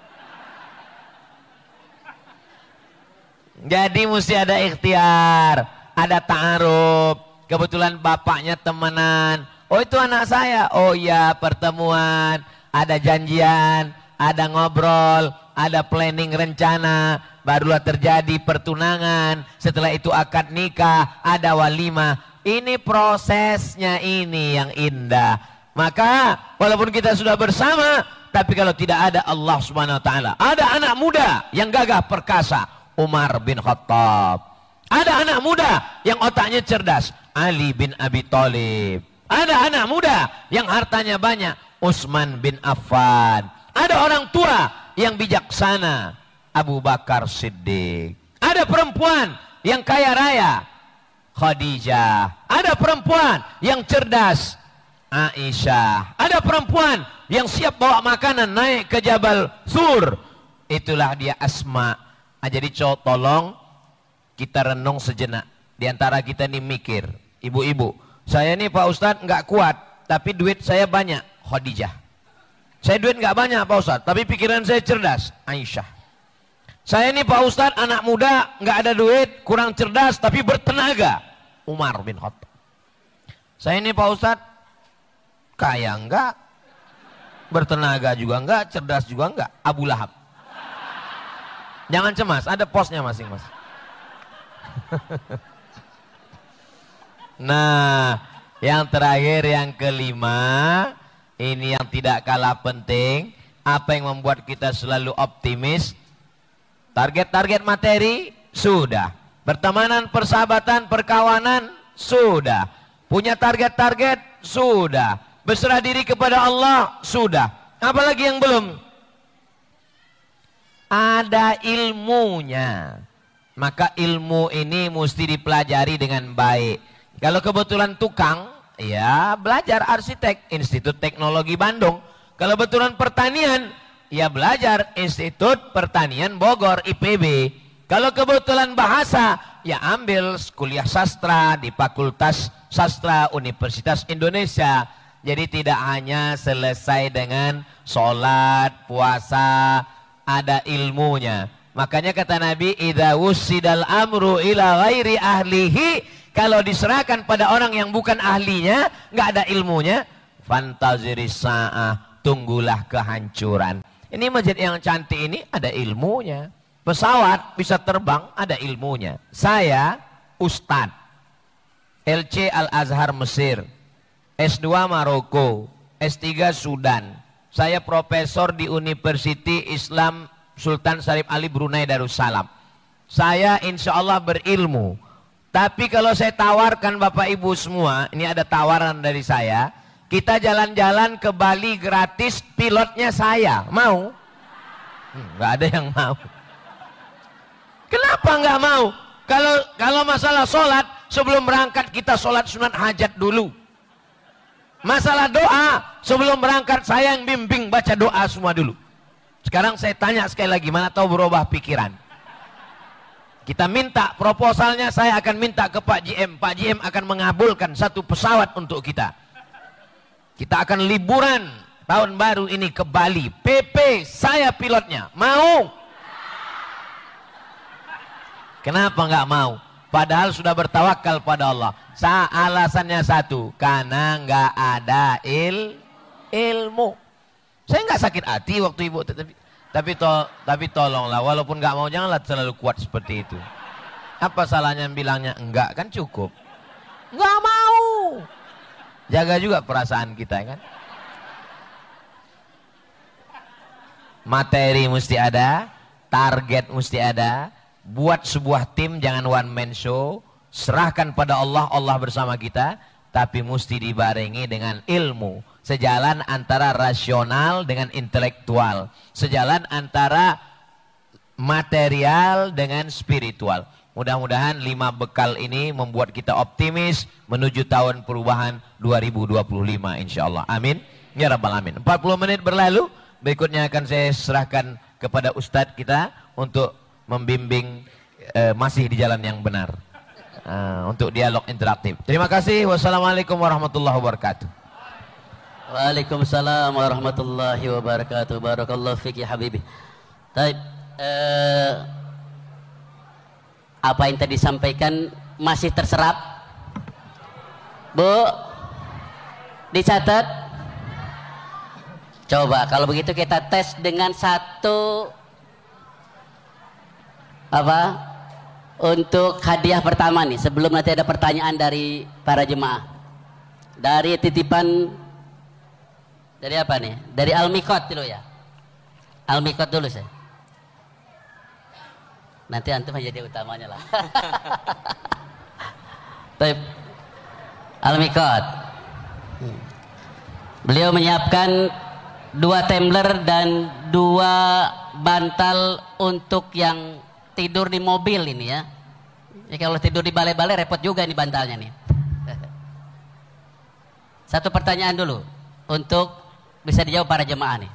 Speaker 1: Jadi mesti ada ikhtiar, ada ta'aruf. Kebetulan bapaknya temenan. Oh itu anak saya. Oh iya pertemuan, ada janjian, ada ngobrol, ada planning rencana. Barulah terjadi pertunangan. Setelah itu akad nikah, ada walimah. Ini prosesnya ini yang indah. Maka walaupun kita sudah bersama, tapi kalau tidak ada Allah Subhanahu wa taala, ada anak muda yang gagah perkasa, Umar bin Khattab. Ada anak muda yang otaknya cerdas, Ali bin Abi Thalib. Ada anak muda yang hartanya banyak, Utsman bin Affan. Ada orang tua yang bijaksana, Abu Bakar Siddiq. Ada perempuan yang kaya raya, Khadijah. Ada perempuan yang cerdas, Aisyah. Ada perempuan yang siap bawa makanan naik ke Jabal Sur. Itulah dia Asma. Jadi tolong kita renung sejenak. Di antara kita nih mikir, ibu-ibu, saya nih Pak Ustadz nggak kuat, tapi duit saya banyak, Khadijah. Saya duit nggak banyak Pak Ustadz, tapi pikiran saya cerdas, Aisyah. Saya ini Pak Ustadz anak muda, nggak ada duit, kurang cerdas, tapi bertenaga, Umar bin Khattab. Saya ini Pak Ustadz kaya enggak, bertenaga juga enggak, cerdas juga enggak, Abu Lahab. Jangan cemas, ada posnya masing-masing. Nah, yang terakhir, yang kelima, ini yang tidak kalah penting. Apa yang membuat kita selalu optimis? Target-target materi sudah, pertemanan, persahabatan, perkawanan sudah, punya target-target sudah, berserah diri kepada Allah sudah. Apalagi yang belum? Ada ilmunya. Maka ilmu ini mesti dipelajari dengan baik. Kalau kebetulan tukang, ya belajar arsitek, Institut Teknologi Bandung. Kalau kebetulan pertanian, ya belajar Institut Pertanian Bogor, IPB. Kalau kebetulan bahasa, ya ambil kuliah sastra di Fakultas Sastra Universitas Indonesia. Jadi tidak hanya selesai dengan sholat, puasa, ada ilmunya. Makanya kata Nabi, idza wussidal amru ila ghairi ahlihi, kalau diserahkan pada orang yang bukan ahlinya, nggak ada ilmunya, fantaziris sa'ah, tunggulah kehancuran. Ini masjid yang cantik ini ada ilmunya. Pesawat bisa terbang, ada ilmunya. Saya Ustadz LC Al-Azhar Mesir, S2 Maroko, S3 Sudan. Saya profesor di University Islam Sultan Syarif Ali Brunei Darussalam. Saya insya Allah berilmu. Tapi kalau saya tawarkan Bapak Ibu semua, ini ada tawaran dari saya, kita jalan-jalan ke Bali gratis, pilotnya saya. Mau? Nggak ada yang mau. Kenapa nggak mau? Kalau masalah sholat, sebelum berangkat kita sholat sunat hajat dulu. Masalah doa, sebelum berangkat saya yang bimbing baca doa semua dulu. Sekarang saya tanya sekali lagi, mana tahu berubah pikiran. Kita minta proposalnya, saya akan minta ke Pak GM. Pak GM akan mengabulkan satu pesawat untuk kita. Kita akan liburan tahun baru ini ke Bali. PP, saya pilotnya. Mau? Kenapa nggak mau? Padahal sudah bertawakal pada Allah. Alasannya satu, karena nggak ada ilmu. Saya nggak sakit hati waktu ibu, tapi tolonglah, walaupun nggak mau janganlah terlalu kuat seperti itu. Apa salahnya bilangnya enggak, kan cukup. Nggak mau. Jaga juga perasaan kita kan. Materi mesti ada, target mesti ada. Buat sebuah tim, jangan one man show. Serahkan pada Allah, Allah bersama kita. Tapi mesti dibarengi dengan ilmu. Sejalan antara rasional dengan intelektual. Sejalan antara material dengan spiritual. Mudah-mudahan 5 bekal ini membuat kita optimis menuju tahun perubahan 2025 insya Allah. Amin. Ya Rabbal Alamin. 40 menit berlalu. Berikutnya akan saya serahkan kepada Ustadz kita untuk membimbing masih di jalan yang benar. Untuk dialog interaktif. Terima kasih. Wassalamualaikum warahmatullahi wabarakatuh.
Speaker 2: Waalaikumsalam warahmatullahi wabarakatuh. Barakallahu fiik ya habibi. Baik, apa yang tadi disampaikan masih terserap? Bu, dicatat. Coba kalau begitu kita tes dengan satu untuk hadiah pertama nih, sebelum nanti ada pertanyaan dari para jemaah. Dari titipan dari apa nih? Dari Al-Mikot dulu ya. Al-Mikot dulu saya. Nanti antum menjadi utamanya lah. Baik. Al-Mikot. Beliau menyiapkan 2 tumbler dan 2 bantal untuk yang tidur di mobil ini ya. Ya kalau tidur di balai-balai repot juga nih bantalnya nih. Satu pertanyaan dulu untuk bisa dijawab para jemaah nih.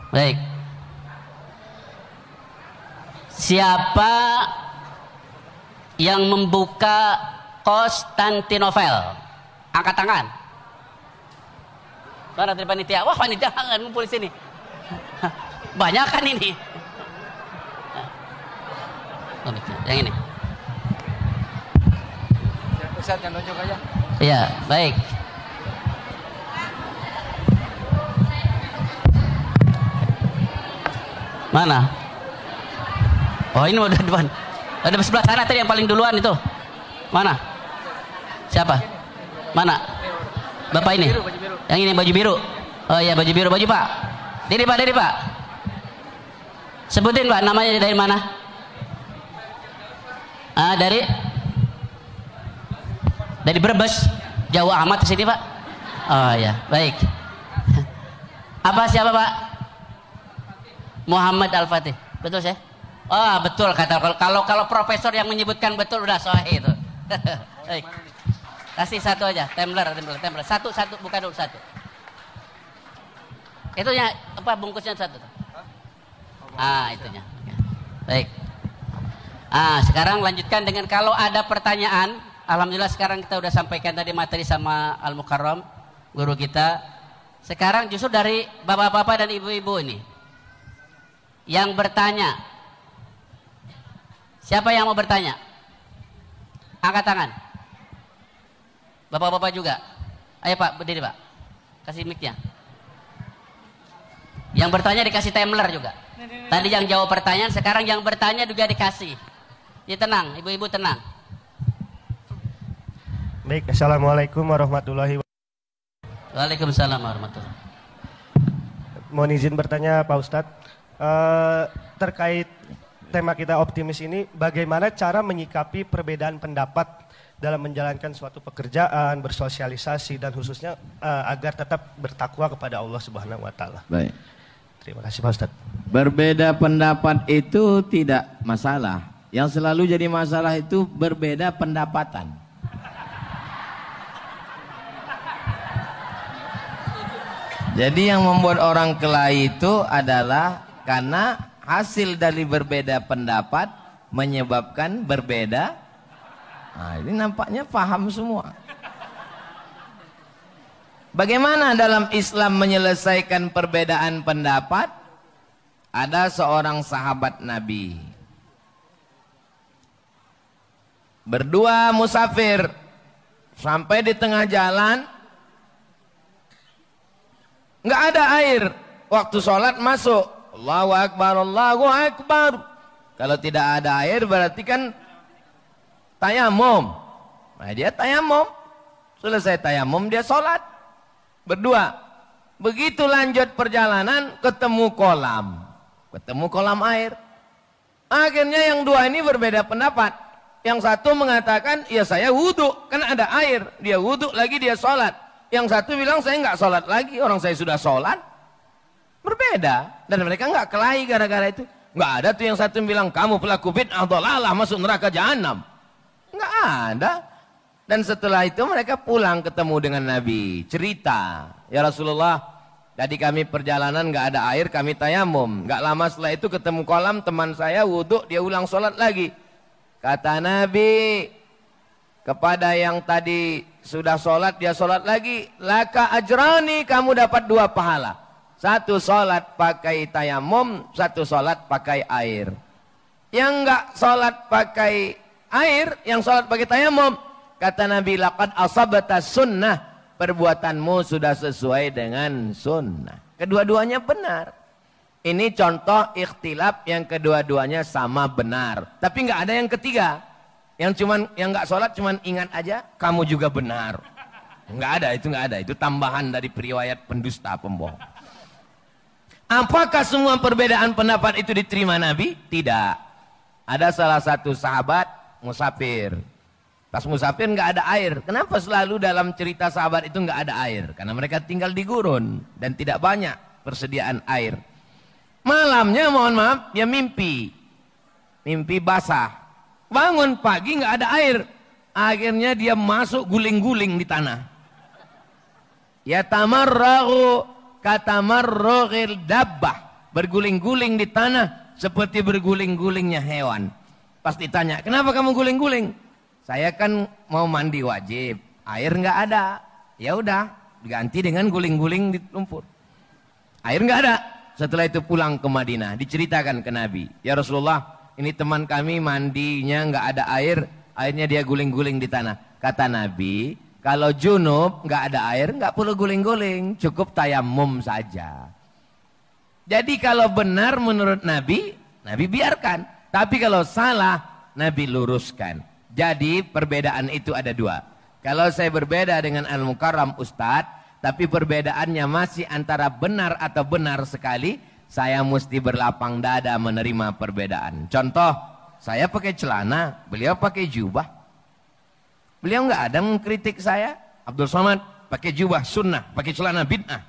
Speaker 2: Baik. Siapa yang membuka Konstantinopel? Angkat tangan. Mana dari panitia? Wah, panitia nggak ngumpul di sini. Banyak kan ini. Oh, yang ini.
Speaker 3: Ustaz yang nunjuk aja.
Speaker 2: Iya, baik. Mana? Oh, ini udah depan. Ada sebelah sana tadi yang paling duluan itu. Mana? Siapa? Mana? Bapak ini? Yang ini baju biru. Oh iya, baju biru. Baju Pak. Diri Pak, diri Pak. Sebutin Pak, namanya dari mana? Ah, dari Brebes. Jauh amat ke sini Pak. Oh iya, baik. Apa siapa Pak? Muhammad Al-Fatih. Betul saya? Oh betul, kata kalau profesor yang menyebutkan betul udah sahih itu. Baik. Kasih satu aja, tumbler. Satu bukan dulu satu. Itu ya apa bungkusnya satu. Ah, itunya. Baik. Ah, sekarang lanjutkan dengan kalau ada pertanyaan. Alhamdulillah sekarang kita udah sampaikan tadi materi sama Al-Mukarram, guru kita. Sekarang justru dari bapak-bapak dan ibu-ibu ini yang bertanya. Siapa yang mau bertanya? Angkat tangan. Bapak-bapak juga. Ayo Pak, berdiri Pak. Kasih mic-nya. Yang bertanya dikasih tumbler juga. Tadi yang jawab pertanyaan, sekarang yang bertanya juga dikasih. Ya tenang, ibu-ibu tenang.
Speaker 4: Baik, assalamualaikum warahmatullahi wabarakatuh.
Speaker 2: Waalaikumsalam warahmatullahi.
Speaker 4: Mohon izin bertanya Pak Ustadz, terkait tema kita optimis ini, bagaimana cara menyikapi perbedaan pendapat dalam menjalankan suatu pekerjaan, bersosialisasi dan khususnya agar tetap bertakwa kepada Allah Subhanahu wa taala.
Speaker 1: Baik.
Speaker 4: Terima kasih Pak Ustadz.
Speaker 1: Berbeda pendapat itu tidak masalah. Yang selalu jadi masalah itu berbeda pendapatan. Jadi yang membuat orang kelahi itu adalah karena hasil dari berbeda pendapat menyebabkan berbeda. Nah, ini nampaknya paham semua. Bagaimana dalam Islam menyelesaikan perbedaan pendapat? Ada seorang sahabat Nabi. Berdua musafir. Sampai di tengah jalan. Nggak ada air. Waktu sholat masuk. Allahu Akbar, Allahu Akbar. Kalau tidak ada air berarti kan tayamum. Nah dia tayamum. Selesai tayamum dia sholat. Berdua. Begitu lanjut perjalanan ketemu kolam. Ketemu kolam air. Akhirnya yang dua ini berbeda pendapat. Yang satu mengatakan ya saya wudhu. Kan ada air. Dia wudhu lagi dia sholat. Yang satu bilang saya nggak sholat lagi. Orang saya sudah sholat. Berbeda. Dan mereka nggak kelahi gara-gara itu. Nggak ada tuh yang satu bilang kamu pelaku bid'ah dhalalah masuk neraka jahanam. Nggak ada. Dan setelah itu mereka pulang ketemu dengan Nabi. Cerita. Ya Rasulullah, tadi kami perjalanan nggak ada air, kami tayamum. Nggak lama setelah itu ketemu kolam, teman saya wudhu, dia ulang sholat lagi. Kata Nabi, Kepada yang tadi sudah sholat, dia sholat lagi. Laka ajrani, kamu dapat 2 pahala. 1 sholat pakai tayamum, 1 sholat pakai air. Yang enggak sholat pakai air, yang sholat pakai tayamum, kata Nabi, laqad asabata sunnah, perbuatanmu sudah sesuai dengan sunnah. Kedua-duanya benar. Ini contoh ikhtilaf yang kedua-duanya sama benar. Tapi enggak ada yang ketiga. Yang enggak sholat cuman ingat aja, kamu juga benar. Enggak ada, itu enggak ada. Itu tambahan dari periwayat pendusta pembohong. Apakah semua perbedaan pendapat itu diterima Nabi? Tidak. Ada salah satu sahabat musafir. Pas musafir nggak ada air. Kenapa selalu dalam cerita sahabat itu nggak ada air? Karena mereka tinggal di gurun dan tidak banyak persediaan air. Malamnya mohon maaf, dia mimpi basah. Bangun pagi nggak ada air. Akhirnya dia masuk guling-guling di tanah. Ya tamarrahu katamarrughil dabbah, berguling-guling di tanah seperti berguling-gulingnya hewan. Pas ditanya, kenapa kamu guling-guling? Saya kan mau mandi wajib, air nggak ada. Ya udah, diganti dengan guling-guling di lumpur. Air nggak ada. Setelah itu pulang ke Madinah, diceritakan ke Nabi. Ya Rasulullah, ini teman kami mandinya nggak ada air, akhirnya dia guling-guling di tanah. Kata Nabi, kalau junub nggak ada air, nggak perlu guling-guling, cukup tayamum saja. Jadi kalau benar menurut Nabi, Nabi biarkan. Tapi kalau salah, Nabi luruskan. Jadi perbedaan itu ada 2. Kalau saya berbeda dengan Al-Mukarram Ustadz, tapi perbedaannya masih antara benar atau benar sekali, saya mesti berlapang dada menerima perbedaan. Contoh, saya pakai celana, beliau pakai jubah. Beliau nggak ada mengkritik saya. Abdul Somad pakai jubah sunnah, pakai celana bid'ah.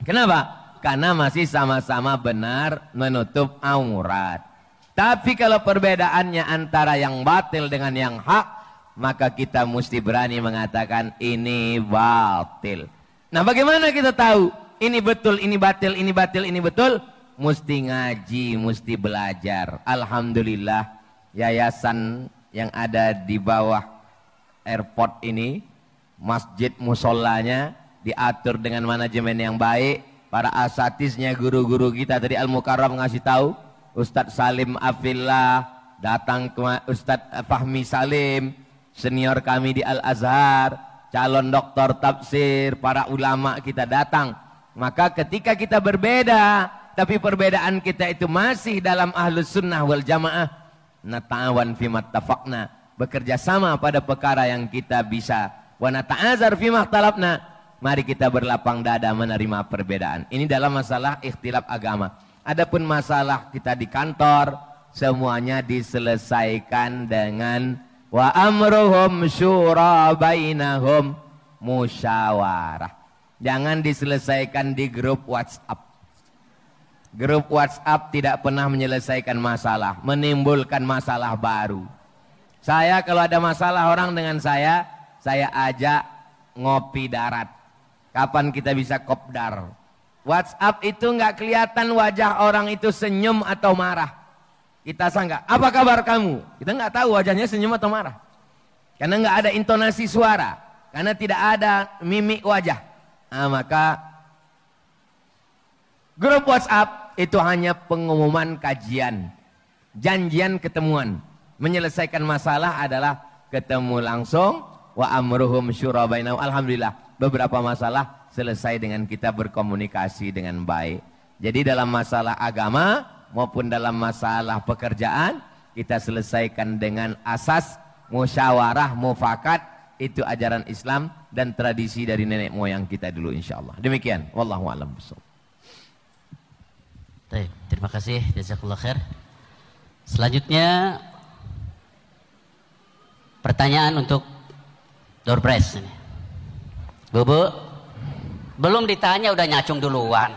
Speaker 1: Kenapa? Karena masih sama-sama benar menutup aurat. Tapi kalau perbedaannya antara yang batil dengan yang hak, maka kita mesti berani mengatakan ini batil. Nah, bagaimana kita tahu ini betul, ini batil, ini batil, ini betul? Mesti ngaji, mesti belajar. Alhamdulillah, yayasan yang ada di bawah airport ini, masjid musolanya diatur dengan manajemen yang baik. Para asatiznya, guru-guru kita tadi Al-Mukarram ngasih tahu, Ustadz Salim Afillah datang ke Ustadz Fahmi Salim, senior kami di Al-Azhar, calon doktor tafsir, para ulama kita datang. Maka ketika kita berbeda, tapi perbedaan kita itu masih dalam ahlus sunnah wal jamaah, nata'awan fimat tafakna, bekerja sama pada perkara yang kita bisa, wa nata'azar fimah talabna, mari kita berlapang dada menerima perbedaan. Ini dalam masalah ikhtilaf agama. Adapun masalah kita di kantor, semuanya diselesaikan dengan wa amruhum syura bainahum, musyawarah. Jangan diselesaikan di grup WhatsApp. Grup WhatsApp tidak pernah menyelesaikan masalah, menimbulkan masalah baru. Saya kalau ada masalah orang dengan saya ajak ngopi darat. Kapan kita bisa kopdar? WhatsApp itu nggak kelihatan wajah orang itu senyum atau marah. Kita sangka, apa kabar kamu? Kita nggak tahu wajahnya senyum atau marah. Karena nggak ada intonasi suara. Karena tidak ada mimik wajah. Nah, maka grup WhatsApp itu hanya pengumuman kajian. Janjian ketemuan. Menyelesaikan masalah adalah ketemu langsung. Wa amruhum syura bainahum. Alhamdulillah. Beberapa masalah selesai dengan kita berkomunikasi dengan baik. Jadi dalam masalah agama maupun dalam masalah pekerjaan, kita selesaikan dengan asas musyawarah mufakat. Itu ajaran Islam dan tradisi dari nenek moyang kita dulu, insyaallah. Demikian, wallahu a'lam bishawab.
Speaker 2: Baik, terima kasih, jazakallah khair. Selanjutnya pertanyaan untuk door prize ini. Bu, belum ditanya udah nyacung duluan.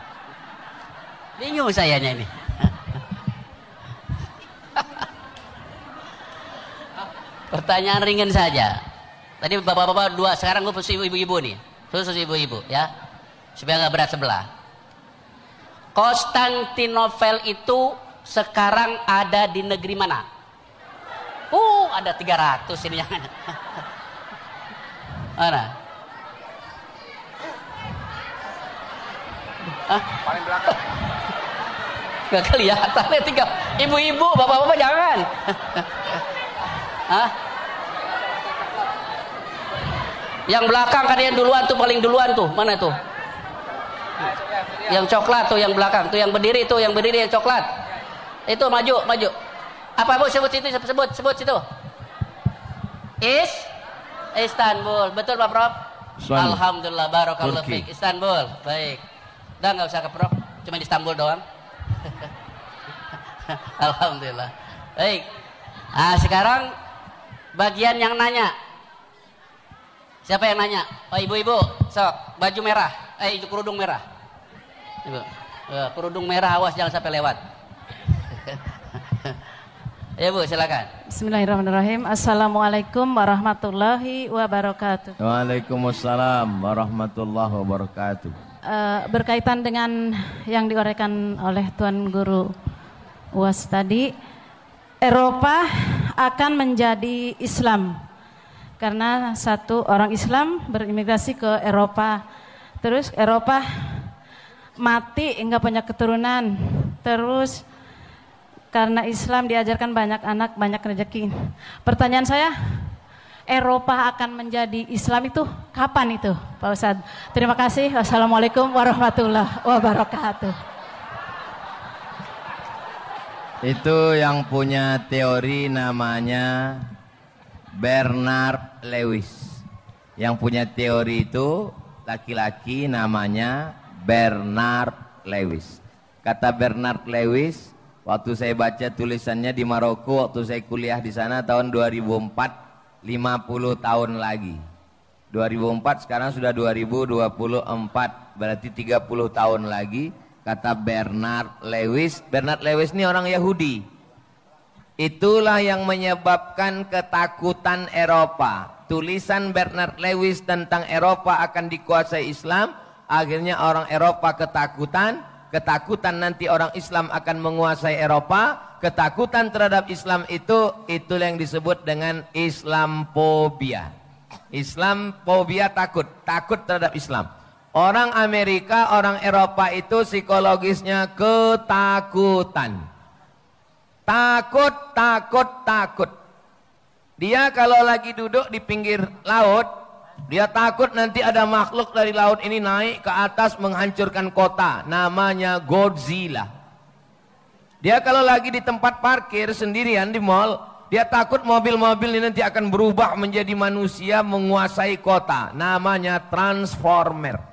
Speaker 2: Bingung sayanya ini. Pertanyaan ringan saja. Tadi bapak-bapak 2, sekarang gue khusus ibu-ibu nih. Khusus ibu-ibu ya. Supaya nggak berat sebelah. Konstantinopel itu sekarang ada di negeri mana? Ada 300 ini yang mana?
Speaker 3: Paling belakang.
Speaker 2: Gak kelihatan ya, tiga ibu-ibu, bapak-bapak jangan. Hah? Yang belakang kan yang duluan tuh, paling duluan tuh, mana tuh? Yang coklat tuh, yang belakang tuh, yang berdiri tuh, yang berdiri yang coklat. Itu maju, maju. Apa Bu sebut situ, sebut situ. Istanbul, betul Pak Prof? Alhamdulillah, barakallahu fiik. Istanbul, baik. Udah nggak usah ke Prof, cuma di Istanbul doang. Alhamdulillah. Baik. Nah, sekarang bagian yang nanya. Siapa yang nanya? Oh, ibu-ibu, sok, baju merah. Itu kerudung merah. Ibu. Kerudung merah, awas jangan sampai lewat. Ya Bu, silakan.
Speaker 5: Bismillahirrahmanirrahim. Assalamualaikum warahmatullahi wabarakatuh.
Speaker 1: Waalaikumsalam warahmatullahi wabarakatuh.
Speaker 5: Berkaitan dengan yang diuraikan oleh Tuan Guru UAS tadi, Eropa akan menjadi Islam karena satu orang Islam berimigrasi ke Eropa, terus Eropa mati nggak punya keturunan, terus karena Islam diajarkan banyak anak, banyak rezeki. Pertanyaan saya, Eropa akan menjadi Islam itu kapan itu, Pak Ustadz? Terima kasih. Wassalamualaikum warahmatullahi wabarakatuh.
Speaker 1: Itu yang punya teori namanya Bernard Lewis. Yang punya teori itu laki-laki namanya Bernard Lewis. Kata Bernard Lewis, waktu saya baca tulisannya di Maroko, waktu saya kuliah di sana tahun 2004, 50 tahun lagi. 2004 sekarang sudah 2024, berarti 30 tahun lagi. Kata Bernard Lewis. Bernard Lewis ini orang Yahudi. Itulah yang menyebabkan ketakutan Eropa. Tulisan Bernard Lewis tentang Eropa akan dikuasai Islam, akhirnya orang Eropa ketakutan nanti orang Islam akan menguasai Eropa. Ketakutan terhadap Islam itu yang disebut dengan Islamophobia. Islamophobia, takut terhadap Islam. Orang Amerika, orang Eropa itu psikologisnya ketakutan. Takut. Dia kalau lagi duduk di pinggir laut, dia takut nanti ada makhluk dari laut ini naik ke atas menghancurkan kota. Namanya Godzilla. Dia kalau lagi di tempat parkir sendirian di mall, dia takut mobil-mobil ini nanti akan berubah menjadi manusia menguasai kota. Namanya Transformer.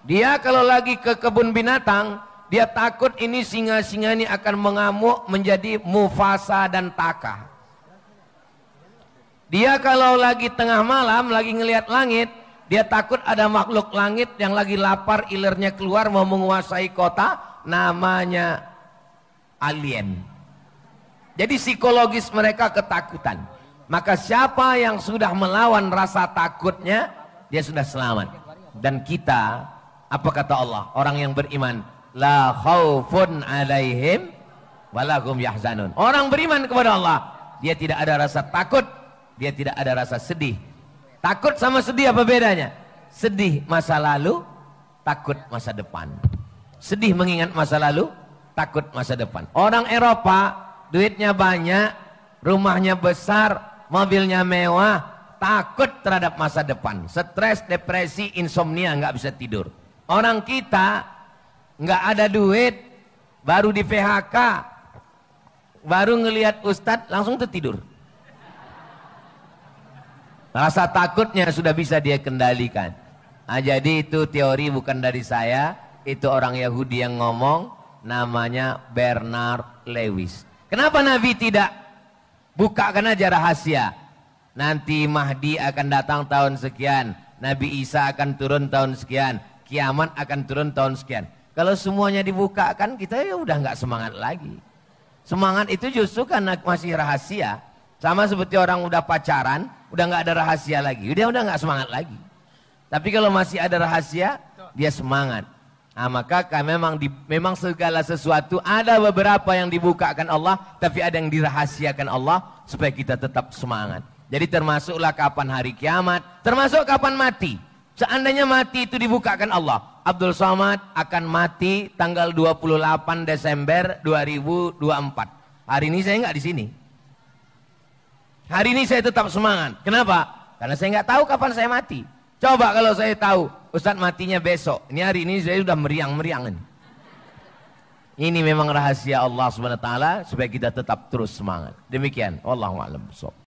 Speaker 1: Dia kalau lagi ke kebun binatang, dia takut ini singa-singa ini akan mengamuk menjadi Mufasa dan Taka. Dia kalau lagi tengah malam, lagi ngelihat langit, dia takut ada makhluk langit yang lagi lapar, ilernya keluar mau menguasai kota. Namanya alien. Jadi psikologis mereka ketakutan. Maka siapa yang sudah melawan rasa takutnya, dia sudah selamat. Dan kita, apa kata Allah? Orang yang beriman, la khaufun alaihim walahum yahzanun. Orang beriman kepada Allah, dia tidak ada rasa takut, dia tidak ada rasa sedih. Takut sama sedih apa bedanya? Sedih masa lalu, takut masa depan. Sedih mengingat masa lalu, takut masa depan. Orang Eropa duitnya banyak, rumahnya besar, mobilnya mewah, takut terhadap masa depan. Stres, depresi, insomnia, nggak bisa tidur. Orang kita nggak ada duit, baru di PHK, baru ngelihat ustadz langsung tertidur. Rasa takutnya sudah bisa dia kendalikan. Nah, jadi itu teori bukan dari saya, itu orang Yahudi yang ngomong, namanya Bernard Lewis. Kenapa Nabi tidak bukakan aja rahasia? Nanti Mahdi akan datang tahun sekian, Nabi Isa akan turun tahun sekian, kiamat akan turun tahun sekian. Kalau semuanya dibukakan, kita ya udah nggak semangat lagi. Semangat itu justru karena masih rahasia. Sama seperti orang udah pacaran, udah nggak ada rahasia lagi, udah nggak semangat lagi. Tapi kalau masih ada rahasia, dia semangat. Maka memang segala sesuatu ada beberapa yang dibukakan Allah, tapi ada yang dirahasiakan Allah supaya kita tetap semangat. Jadi termasuklah kapan hari kiamat, termasuk kapan mati. Seandainya mati itu dibukakan Allah, Abdul Somad akan mati tanggal 28 Desember 2024. Hari ini saya nggak di sini. Hari ini saya tetap semangat. Kenapa? Karena saya nggak tahu kapan saya mati. Coba kalau saya tahu, Ustadz matinya besok. Ini hari ini saya sudah meriang-meriang. Ini memang rahasia Allah SWT supaya kita tetap terus semangat. Demikian. Wallahu a'lam bishawab.